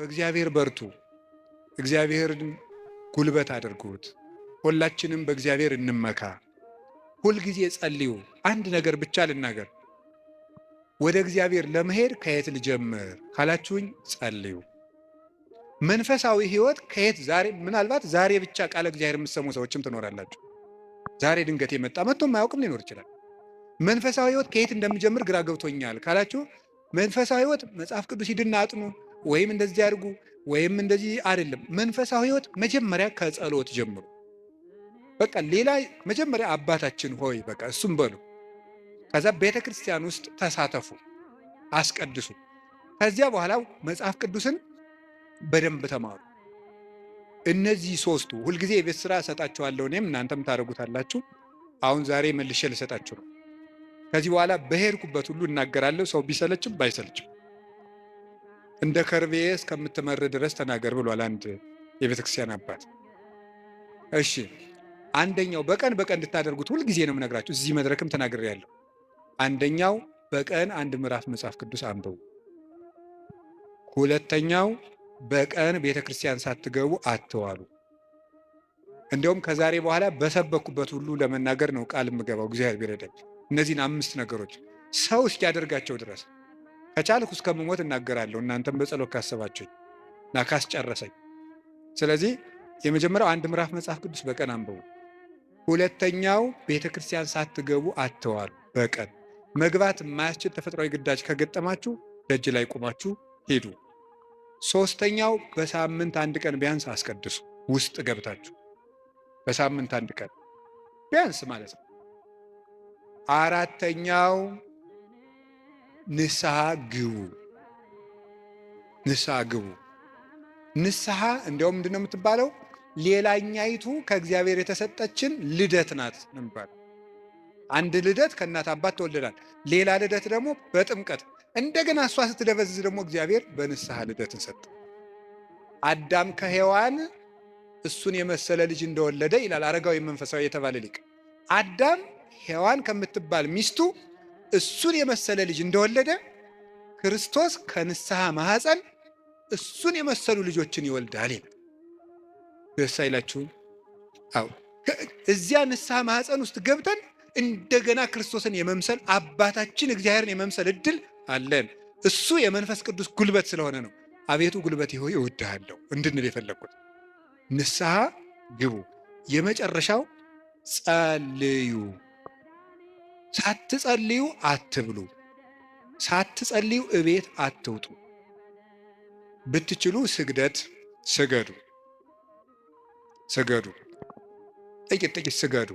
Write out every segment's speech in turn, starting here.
በእግዚአብሔር በርቱ፣ እግዚአብሔርን ጉልበት አድርጉት፣ ሁላችንም በእግዚአብሔር እንመካ፣ ሁልጊዜ ጸልዩ። አንድ ነገር ብቻ ልናገር፣ ወደ እግዚአብሔር ለመሄድ ከየት ልጀምር ካላችሁኝ ጸልዩ። መንፈሳዊ ሕይወት ከየት ዛሬ ምናልባት ዛሬ ብቻ ቃለ እግዚአብሔር የምትሰሙ ሰዎችም ትኖራላችሁ። ዛሬ ድንገት የመጣ መጥቶ የማያውቅም ሊኖር ይችላል። መንፈሳዊ ሕይወት ከየት እንደምጀምር ግራ ገብቶኛል ካላችሁ መንፈሳዊ ሕይወት መጽሐፍ ቅዱስ ሂድና አጥኑ ወይም እንደዚህ አድርጉ ወይም እንደዚህ አይደለም። መንፈሳዊ ሕይወት መጀመሪያ ከጸሎት ጀምሩ። በቃ ሌላ መጀመሪያ አባታችን ሆይ በቃ እሱም በሉ። ከዛ ቤተ ክርስቲያን ውስጥ ተሳተፉ፣ አስቀድሱ። ከዚያ በኋላ መጽሐፍ ቅዱስን በደንብ ተማሩ። እነዚህ ሶስቱ ሁልጊዜ የቤት ስራ እሰጣችኋለሁ፣ እኔም እናንተም ታደርጉታላችሁ። አሁን ዛሬ መልሼ ልሰጣችሁ ነው። ከዚህ በኋላ በሄድኩበት ሁሉ እናገራለሁ፣ ሰው ቢሰለችም ባይሰለችም። እንደ ከርቤ እስከምትመር ድረስ ተናገር ብሏል አንድ የቤተ ክርስቲያን አባት። እሺ፣ አንደኛው በቀን እንድታደርጉት ሁልጊዜ ነው የምነግራችሁ። እዚህ መድረክም ተናግሬያለሁ። አንደኛው በቀን አንድ ምዕራፍ መጽሐፍ ቅዱስ አንብቡ። ሁለተኛው በቀን ቤተ ክርስቲያን ሳትገቡ አትዋሉ። እንዲያውም ከዛሬ በኋላ በሰበኩበት ሁሉ ለመናገር ነው ቃል የምገባው እግዚአብሔር ቢረዳኝ። እነዚህን 5 ነገሮች ሰው እስኪያደርጋቸው ድረስ ከቻልኩ እስከምሞት እናገራለሁ። እናንተም በጸሎት ካሰባችሁኝ እና ካስጨረሰኝ። ስለዚህ የመጀመሪያው አንድ ምዕራፍ መጽሐፍ ቅዱስ በቀን አንብቡ። ሁለተኛው ቤተ ክርስቲያን ሳትገቡ አትዋሉ። በቀን መግባት የማያስችል ተፈጥሯዊ ግዳጅ ከገጠማችሁ ደጅ ላይ ቆማችሁ ሄዱ። ሶስተኛው በሳምንት አንድ ቀን ቢያንስ አስቀድሱ። ውስጥ ገብታችሁ በሳምንት አንድ ቀን ቢያንስ ማለት ነው። አራተኛው ንስሐ ግቡ። ንስሐ ግቡ። ንስሐ እንዲያውም ምንድን ነው የምትባለው? ሌላኛይቱ ከእግዚአብሔር የተሰጠችን ልደት ናት ነው የሚባለው። አንድ ልደት ከእናት አባት ተወልደናል። ሌላ ልደት ደግሞ በጥምቀት እንደገና እሷ ስትደበዝዝ ደግሞ እግዚአብሔር በንስሐ ልደትን ሰጠ። አዳም ከሔዋን እሱን የመሰለ ልጅ እንደወለደ ይላል አረጋዊ መንፈሳዊ የተባለ ሊቅ። አዳም ሔዋን ከምትባል ሚስቱ እሱን የመሰለ ልጅ እንደወለደ ክርስቶስ ከንስሐ ማኅፀን እሱን የመሰሉ ልጆችን ይወልዳል ይላል። ደስ አይላችሁም? አዎ፣ እዚያ ንስሐ ማኅፀን ውስጥ ገብተን እንደገና ክርስቶስን የመምሰል አባታችን እግዚአብሔርን የመምሰል እድል አለን። እሱ የመንፈስ ቅዱስ ጉልበት ስለሆነ ነው አቤቱ ጉልበቴ ሆይ እወድሃለሁ እንድንል የፈለግኩት። ንስሐ ግቡ። የመጨረሻው ጸልዩ። ሳትጸልዩ አትብሉ። ሳትጸልዩ እቤት አትውጡ። ብትችሉ ስግደት ስገዱ። ስገዱ። ጥቂት ስገዱ።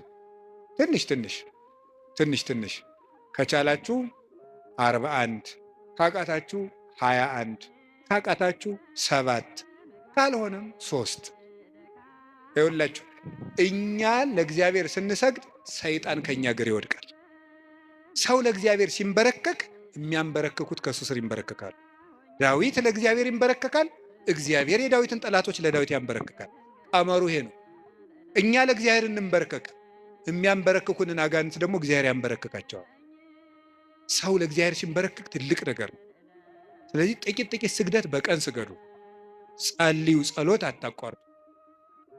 ትንሽ ከቻላችሁ 41 ካቃታችሁ 21 ካቃታችሁ 7 ካልሆነም 3። ይኸውላችሁ እኛ ለእግዚአብሔር ስንሰግድ ሰይጣን ከኛ እግር ይወድቃል። ሰው ለእግዚአብሔር ሲንበረከክ የሚያንበረክኩት ከእሱ ስር ይንበረከካሉ። ዳዊት ለእግዚአብሔር ይንበረከካል፣ እግዚአብሔር የዳዊትን ጠላቶች ለዳዊት ያንበረክካል። ቀመሩ ይሄ ነው። እኛ ለእግዚአብሔር እንንበረከክ፣ የሚያንበረክኩንን አጋንንት ደግሞ እግዚአብሔር ያንበረክካቸዋል። ሰው ለእግዚአብሔር ሲንበረከክ ትልቅ ነገር ነው። ስለዚህ ጥቂት ስግደት በቀን ስገዱ። ጸልዩ። ጸሎት አታቋርጡ።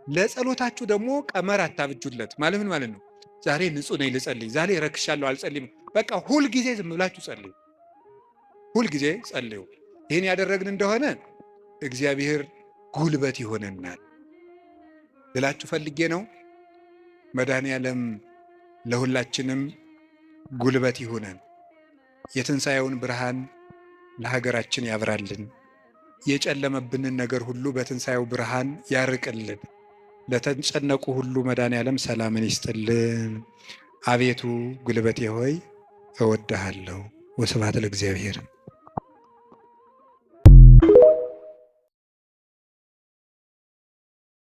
ለጸሎታችሁ ደግሞ ቀመር አታብጁለት። ማለት ምን ማለት ነው? ዛሬ ንጹህ ነኝ ልጸልይ፣ ዛሬ ረክሻለሁ አልጸልይም። በቃ ሁልጊዜ ዝም ብላችሁ ጸልዩ። ሁልጊዜ ጸልዩ። ይህን ያደረግን እንደሆነ እግዚአብሔር ጉልበት ይሆነናል ልላችሁ ፈልጌ ነው። መድኃኔዓለም ለሁላችንም ጉልበት ይሆነን። የትንሣኤውን ብርሃን ለሀገራችን ያብራልን። የጨለመብንን ነገር ሁሉ በትንሣኤው ብርሃን ያርቅልን። ለተጨነቁ ሁሉ መድኃኔዓለም ሰላምን ይስጥልን። አቤቱ ጉልበቴ ሆይ እወድሃለሁ። ወስብሐት ለእግዚአብሔር።